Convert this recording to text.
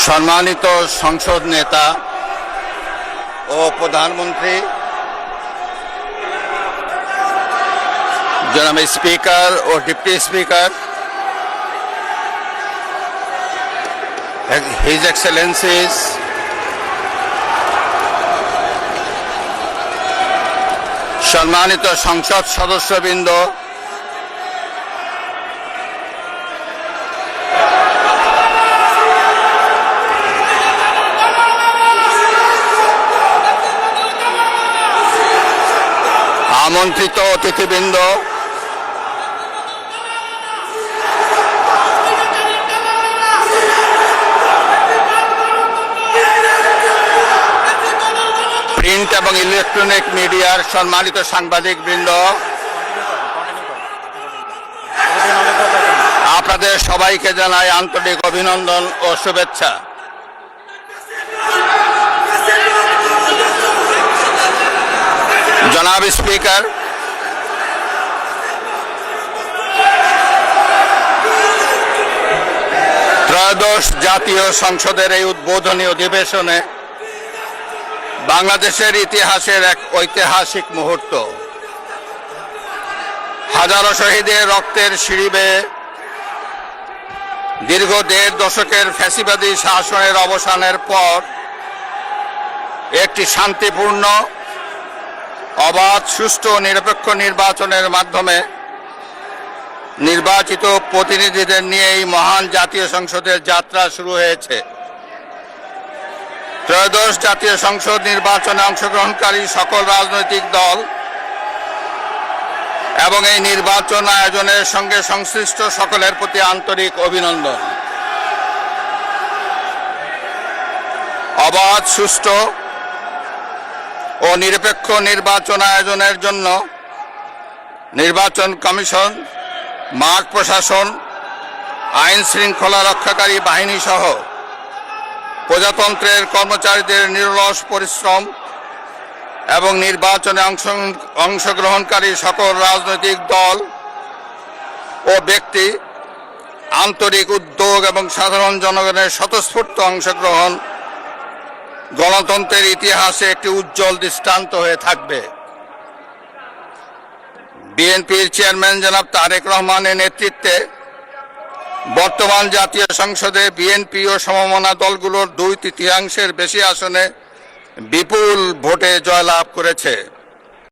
সম্মানিত সংসদ নেতা ও প্রধানমন্ত্রী, জনাব স্পিকার ও ডিপ্টি স্পিকার, হিজ এক্সেলেন্সিস, সম্মানিত সংসদ সদস্যবৃন্দ, আমন্ত্রিত অতিথিবৃন্দ, প্রিন্ট এবং ইলেকট্রনিক মিডিয়ার সম্মানিত সাংবাদিকবৃন্দ, আপনাদের সবাইকে জানাই আন্তরিক অভিনন্দন ও শুভেচ্ছা। জনাব স্পিকার, ত্রয়োদশ জাতীয় সংসদের এই উদ্বোধনী অধিবেশনে বাংলাদেশের ইতিহাসের এক ঐতিহাসিক মুহূর্ত। হাজারো শহীদের রক্তের সিঁড়ি বেয়ে দীর্ঘ ১.৫ দশকের ফ্যাসিবাদী শাসনের অবসানের পর একটি শান্তিপূর্ণ, অবাধ, সুষ্ঠু ও নিরপেক্ষ নির্বাচনের মাধ্যমে নির্বাচিত প্রতিনিধিদের নিয়ে এই মহান জাতীয় সংসদের যাত্রা শুরু হয়েছে। ত্রয়োদশ জাতীয় সংসদ নির্বাচনে অংশগ্রহণকারী সকল রাজনৈতিক দল এবং এই নির্বাচন আয়োজনের সঙ্গে সংশ্লিষ্ট সকলের প্রতি আন্তরিক অভিনন্দন। অবাধ, সুষ্ঠু ও নিরপেক্ষ নির্বাচন আয়োজনের জন্য নির্বাচন কমিশন, মাঠ প্রশাসন, আইন শৃঙ্খলা রক্ষাকারী বাহিনী সহ প্রজাতন্ত্রের কর্মচারীদের নিরলস পরিশ্রম এবং নির্বাচনে অংশগ্রহণকারী সকল রাজনৈতিক দল ও ব্যক্তি, আন্তরিক উদ্যোগ এবং সাধারণ জনগণের স্বতঃস্ফূর্ত অংশগ্রহণ গণতন্ত্রের ইতিহাসে একটি উজ্জ্বল দৃষ্টান্ত হয়ে থাকবে। বিএনপির চেয়ারম্যান জনাব তারেক রহমানের নেতৃত্বে বর্তমান জাতীয় সংসদে বিএনপি ও সমমনা দলগুলোর ২/৩ বেশি আসনে বিপুল ভোটে জয়লাভ করেছে।